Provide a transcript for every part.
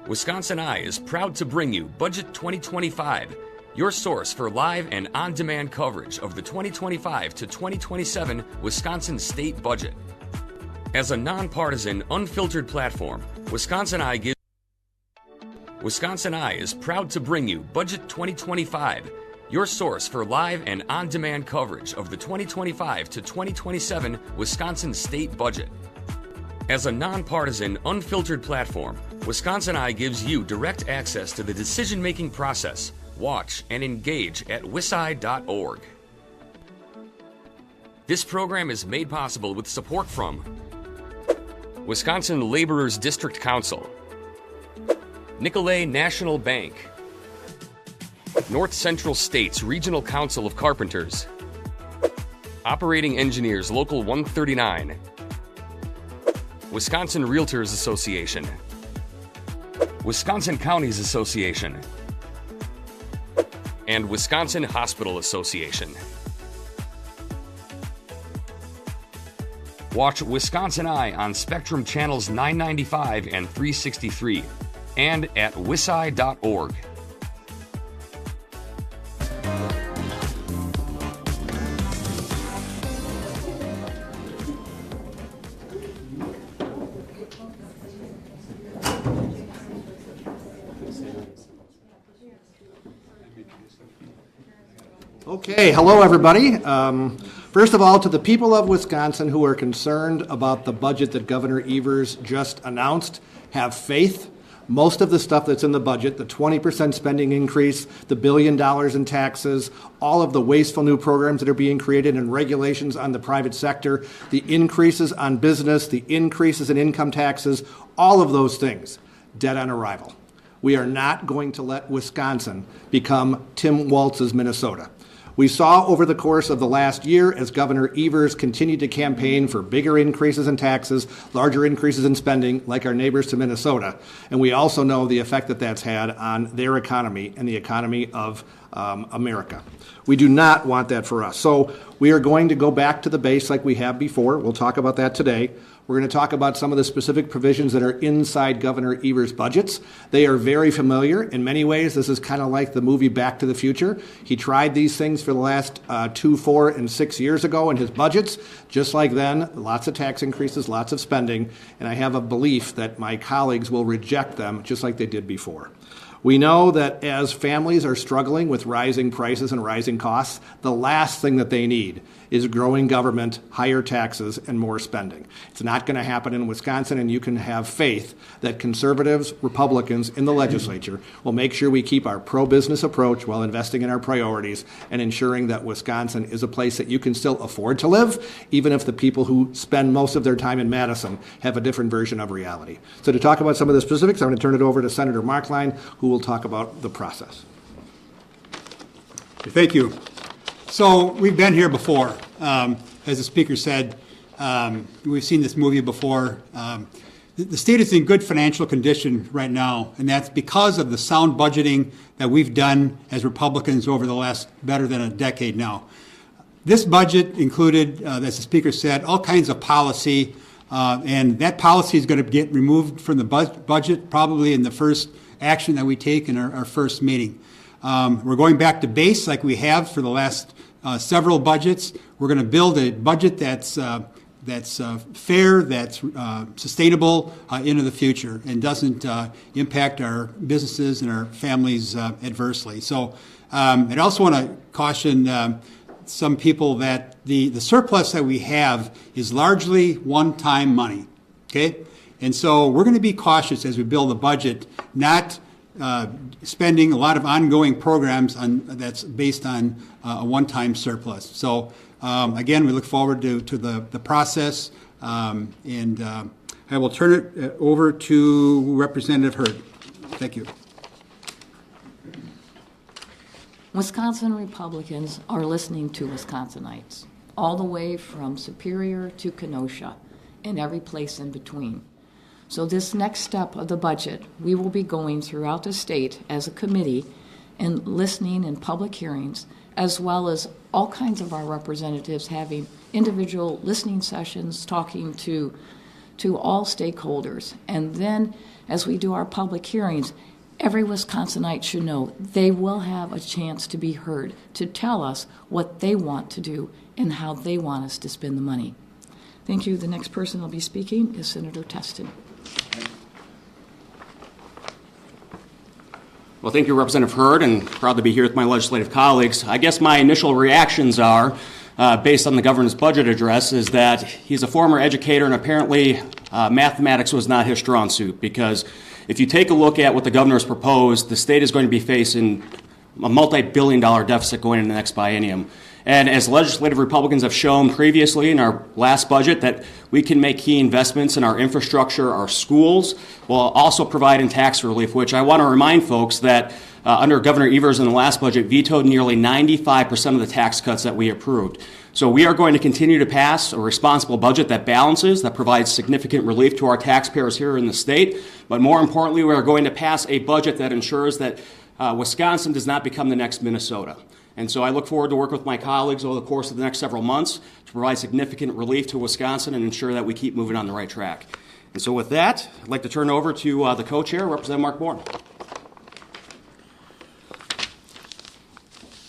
Wisconsin Eye is proud to bring you Budget 2025, your source for live and on-demand coverage of the 2025 to 2027 Wisconsin state budget. As a nonpartisan, unfiltered platform, Wisconsin Eye is proud to bring you Budget 2025, your source for live and on-demand coverage of the 2025 to 2027 Wisconsin state budget. As a nonpartisan, unfiltered platform, Wisconsin Eye gives you direct access to the decision-making process. Watch and engage at wisi.org. This program is made possible with support from Wisconsin Laborers District Council, Nicolet National Bank, North Central States Regional Council of Carpenters, Operating Engineers Local 139, Wisconsin Realtors Association, Wisconsin Counties Association, and Wisconsin Hospital Association. Watch Wisconsin Eye on Spectrum Channels 995 and 363 and at wisi.org. Okay, hello everybody. First of all, to the people of Wisconsin who are concerned about the budget that Governor Evers just announced, have faith. Most of the stuff that's in the budget, the 20% spending increase, the $1 billion in taxes, all of the wasteful new programs that are being created and regulations on the private sector, the increases on business, the increases in income taxes, all of those things, dead on arrival. We are not going to let Wisconsin become Tim Walz's Minnesota. We saw over the course of the last year as Governor Evers continued to campaign for bigger increases in taxes, larger increases in spending, like our neighbors to Minnesota. And we also know the effect that that's had on their economy and the economy of America. We do not want that for us. So we are going to go back to the base like we have before. We'll talk about that today. We're going to talk about some of the specific provisions that are inside Governor Evers' budgets. They are very familiar. In many ways, this is kind of like the movie Back to the Future. He tried these things for the last 2, 4, and 6 years ago in his budgets. Just like then, lots of tax increases, lots of spending, and I have a belief that my colleagues will reject them just like they did before. We know that as families are struggling with rising prices and rising costs, the last thing that they need is growing government, higher taxes, and more spending. It's not going to happen in Wisconsin, and you can have faith that conservatives, Republicans in the legislature will make sure we keep our pro-business approach while investing in our priorities and ensuring that Wisconsin is a place that you can still afford to live, even if the people who spend most of their time in Madison have a different version of reality. So to talk about some of the specifics, I'm going to turn it over to Senator Markline, who will talk about the process. Thank you. So we've been here before. As the speaker said, we've seen this movie before. The state is in good financial condition right now, and that's because of the sound budgeting that we've done as Republicans over the last better than a decade now. This budget included, as the speaker said, all kinds of policy, and that policy is going to get removed from the budget probably in the first action that we take in our first meeting. We're going back to base like we have for the last several budgets. We're going to build a budget that's fair, that's sustainable into the future, and doesn't impact our businesses and our families adversely. So I also want to caution some people that the surplus that we have is largely one-time money, okay? And so we're going to be cautious as we build a budget, not spending a lot of ongoing programs that's based on a one-time surplus. So again, we look forward to the process, and I will turn it over to Representative Hurd. Thank you. Wisconsin Republicans are listening to Wisconsinites, all the way from Superior to Kenosha and every place in between. So this next step of the budget, we will be going throughout the state as a committee and listening in public hearings, as well as all kinds of our representatives having individual listening sessions, talking to to all stakeholders. And then, as we do our public hearings, every Wisconsinite should know they will have a chance to be heard, to tell us what they want to do and how they want us to spend the money. Thank you. The next person who will be speaking is Senator Teston. Well, thank you, Representative Hurd, and proud to be here with my legislative colleagues. I guess my initial reactions are, based on the governor's budget address, is that he's a former educator and apparently mathematics was not his strong suit, because if you take a look at what the governor's proposed, the state is going to be facing a multi-billion-dollar deficit going into the next biennium. And as legislative Republicans have shown previously in our last budget, that we can make key investments in our infrastructure, our schools, while also providing tax relief, which I want to remind folks that under Governor Evers in the last budget vetoed nearly 95% of the tax cuts that we approved. So we are going to continue to pass a responsible budget that balances, that provides significant relief to our taxpayers here in the state. But more importantly, we are going to pass a budget that ensures that Wisconsin does not become the next Minnesota. And so I look forward to working with my colleagues over the course of the next several months to provide significant relief to Wisconsin and ensure that we keep moving on the right track. And so with that, I'd like to turn it over to the co-chair, Representative Mark Bourne.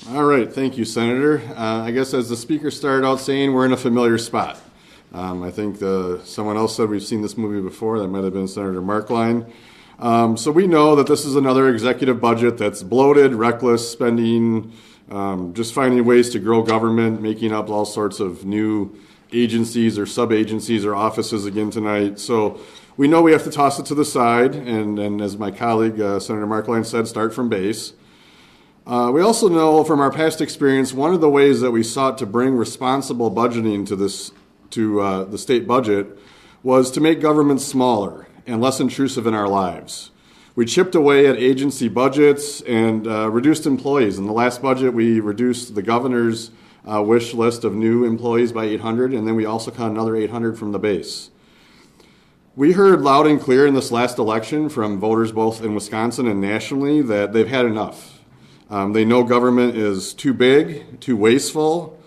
All right, thank you, Senator. I guess as the speaker started out saying, we're in a familiar spot. I think someone else said we've seen this movie before. That might have been Senator Markline. So we know that this is another executive budget that's bloated, reckless spending, just finding ways to grow government, making up all sorts of new agencies or sub-agencies or offices again tonight. So we know we have to toss it to the side, and as my colleague, Senator Markline said, start from base. We also know from our past experience, one of the ways that we sought to bring responsible budgeting to the state budget was to make government smaller and less intrusive in our lives. We chipped away at agency budgets and reduced employees. In the last budget, we reduced the governor's wish list of new employees by 800, and then we also cut another 800 from the base. We heard loud and clear in this last election from voters both in Wisconsin and nationally that they've had enough. They know government is too big, too wasteful,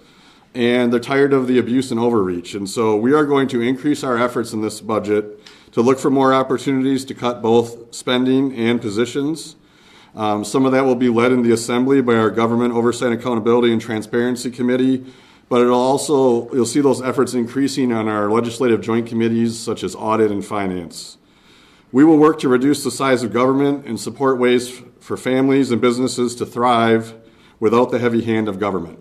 and they're tired of the abuse and overreach. And so we are going to increase our efforts in this budget to look for more opportunities to cut both spending and positions. Some of that will be led in the Assembly by our Government Oversight, Accountability, and Transparency Committee, but you'll see those efforts increasing on our legislative joint committees such as Audit and Finance. We will work to reduce the size of government and support ways for families and businesses to thrive without the heavy hand of government.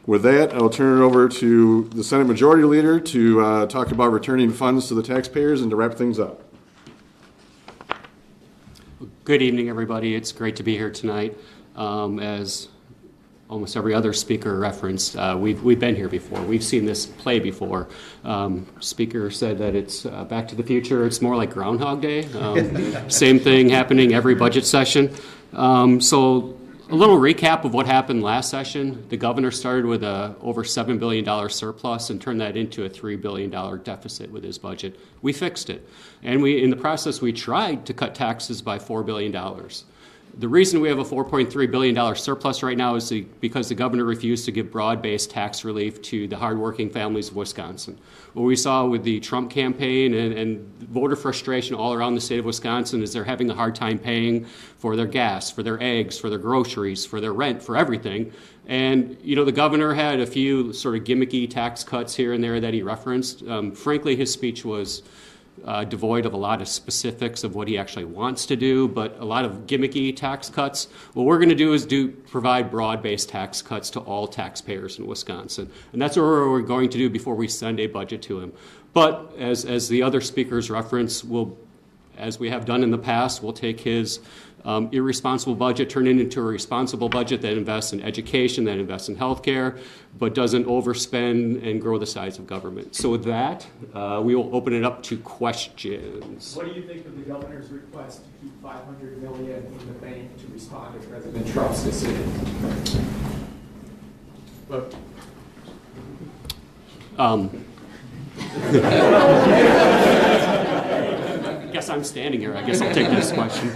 With that, I'll turn it over to the Senate Majority Leader to talk about returning funds to the taxpayers and to wrap things up. Good evening, everybody. It's great to be here tonight. As almost every other speaker referenced, we've been here before. We've seen this play before. Speaker said that it's Back to the Future. It's more like Groundhog Day. Same thing happening every budget session. So a little recap of what happened last session. The governor started with a over $7 billion surplus and turned that into a $3 billion deficit with his budget. We fixed it. And in the process, we tried to cut taxes by $4 billion. The reason we have a $4.3 billion surplus right now is because the governor refused to give broad-based tax relief to the hardworking families of Wisconsin. What we saw with the Trump campaign and voter frustration all around the state of Wisconsin is they're having a hard time paying for their gas, for their eggs, for their groceries, for their rent, for everything. And, the governor had a few sort of gimmicky tax cuts here and there that he referenced. Frankly, his speech was devoid of a lot of specifics of what he actually wants to do, but a lot of gimmicky tax cuts. What we're going to do is provide broad-based tax cuts to all taxpayers in Wisconsin. And that's what we're going to do before we send a budget to him. But as the other speakers reference, as we have done in the past, we'll take his irresponsible budget, turn it into a responsible budget that invests in education, that invests in health care, but doesn't overspend and grow the size of government. So with that, we will open it up to questions. What do you think of the governor's request to keep $500 million in the bank to respond to President Trump's decision? I guess I'm standing here. I guess I'll take this question.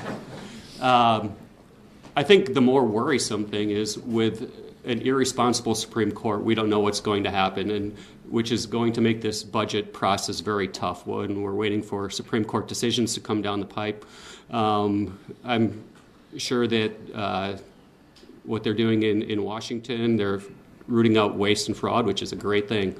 I think the more worrisome thing is with an irresponsible Supreme Court, we don't know what's going to happen, and which is going to make this budget process very tough when we're waiting for Supreme Court decisions to come down the pipe. I'm sure that what they're doing in Washington, they're rooting out waste and fraud, which is a great thing.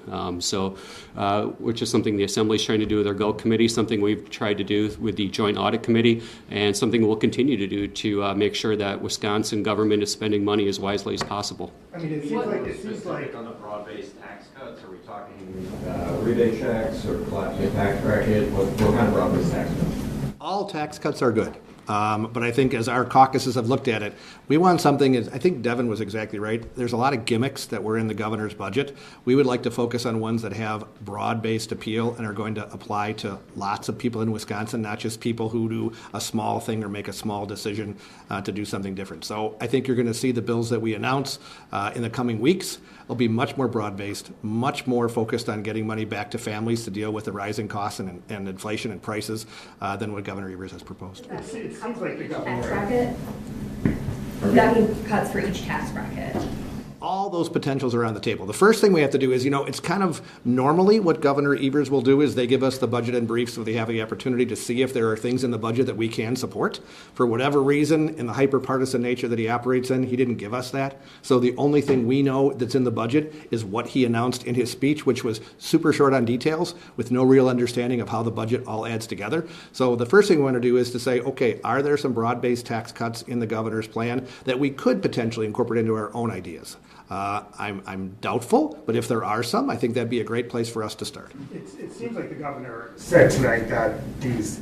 Which is something the Assembly is trying to do with our GO committee, something we've tried to do with the Joint Audit Committee, and something we'll continue to do to make sure that Wisconsin government is spending money as wisely as possible. I mean, it seems like on the broad-based tax cuts, are we talking rebate checks or collapsing tax bracket? What kind of broad-based tax cuts? All tax cuts are good. But I think as our caucuses have looked at it, we want something, I think Devin was exactly right. There's a lot of gimmicks that were in the governor's budget. We would like to focus on ones that have broad-based appeal and are going to apply to lots of people in Wisconsin, not just people who do a small thing or make a small decision to do something different. So I think you're going to see the bills that we announce in the coming weeks. It'll be much more broad-based, much more focused on getting money back to families to deal with the rising costs and inflation and prices than what Governor Evers has proposed. It seems like the governor. Tax bracket? Would that mean cuts for each tax bracket? All those potentials are on the table. The first thing we have to do is, it's kind of normally what Governor Evers will do is they give us the budget and brief so they have the opportunity to see if there are things in the budget that we can support. For whatever reason, in the hyper-partisan nature that he operates in, he didn't give us that. So the only thing we know that's in the budget is what he announced in his speech, which was super short on details with no real understanding of how the budget all adds together. So the first thing we want to do is to say, okay, are there some broad-based tax cuts in the governor's plan that we could potentially incorporate into our own ideas? I'm doubtful, but if there are some, I think that'd be a great place for us to start. It seems like the governor said tonight that these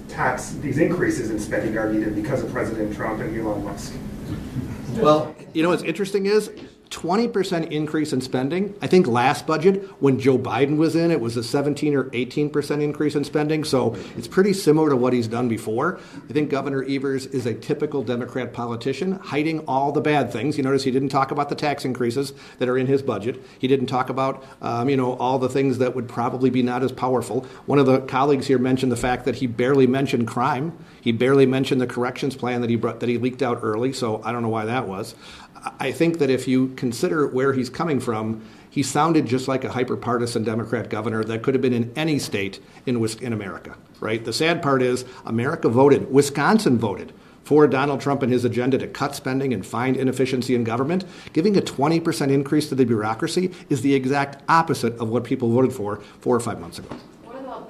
increases in spending are needed because of President Trump and Elon Musk. Well, what's interesting is 20% increase in spending. I think last budget, when Joe Biden was in, it was a 17 or 18% increase in spending. So it's pretty similar to what he's done before. I think Governor Evers is a typical Democrat politician, hiding all the bad things. You notice he didn't talk about the tax increases that are in his budget. He didn't talk about, all the things that would probably be not as powerful. One of the colleagues here mentioned the fact that he barely mentioned crime. He barely mentioned the corrections plan that he leaked out early. So I don't know why that was. I think that if you consider where he's coming from, he sounded just like a hyper-partisan Democrat governor that could have been in any state in America, right? The sad part is Wisconsin voted for Donald Trump and his agenda to cut spending and find inefficiency in government. Giving a 20% increase to the bureaucracy is the exact opposite of what people voted for 4 or 5 months ago.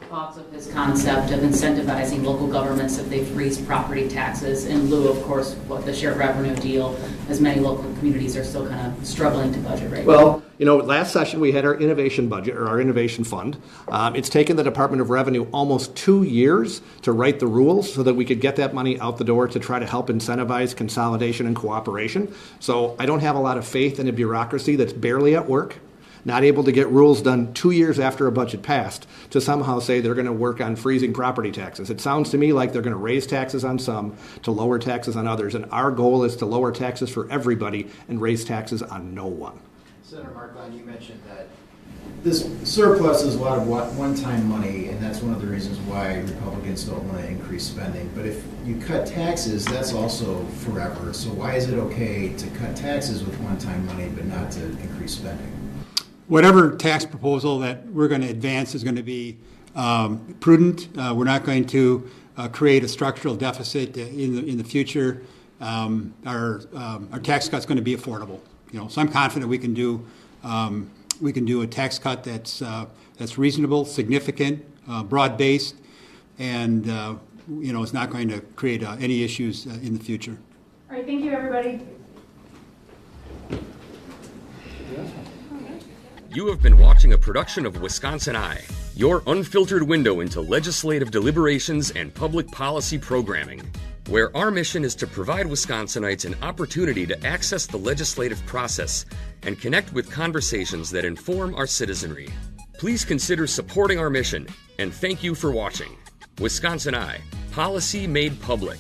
Thoughts of his concept of incentivizing local governments if they freeze property taxes in lieu of course, what the shared revenue deal, as many local communities are still kind of struggling to budget right now? Well, last session we had our innovation budget, or our innovation fund. It's taken the Department of Revenue almost 2 years to write the rules so that we could get that money out the door to try to help incentivize consolidation and cooperation. So I don't have a lot of faith in a bureaucracy that's barely at work, not able to get rules done 2 years after a budget passed, to somehow say they're going to work on freezing property taxes. It sounds to me like they're going to raise taxes on some to lower taxes on others, and our goal is to lower taxes for everybody and raise taxes on no one. Senator Markline, you mentioned that this surplus is a lot of one-time money, and that's one of the reasons why Republicans don't want to increase spending. But if you cut taxes, that's also forever. So why is it okay to cut taxes with one-time money but not to increase spending? Whatever tax proposal that we're going to advance is going to be prudent. We're not going to create a structural deficit in the future. Our tax cut's going to be affordable. So I'm confident we can do a tax cut that's reasonable, significant, broad-based, and it's not going to create any issues in the future. All right, thank you, everybody. You have been watching a production of Wisconsin Eye, your unfiltered window into legislative deliberations and public policy programming, where our mission is to provide Wisconsinites an opportunity to access the legislative process and connect with conversations that inform our citizenry. Please consider supporting our mission, and thank you for watching. Wisconsin Eye, policy made public.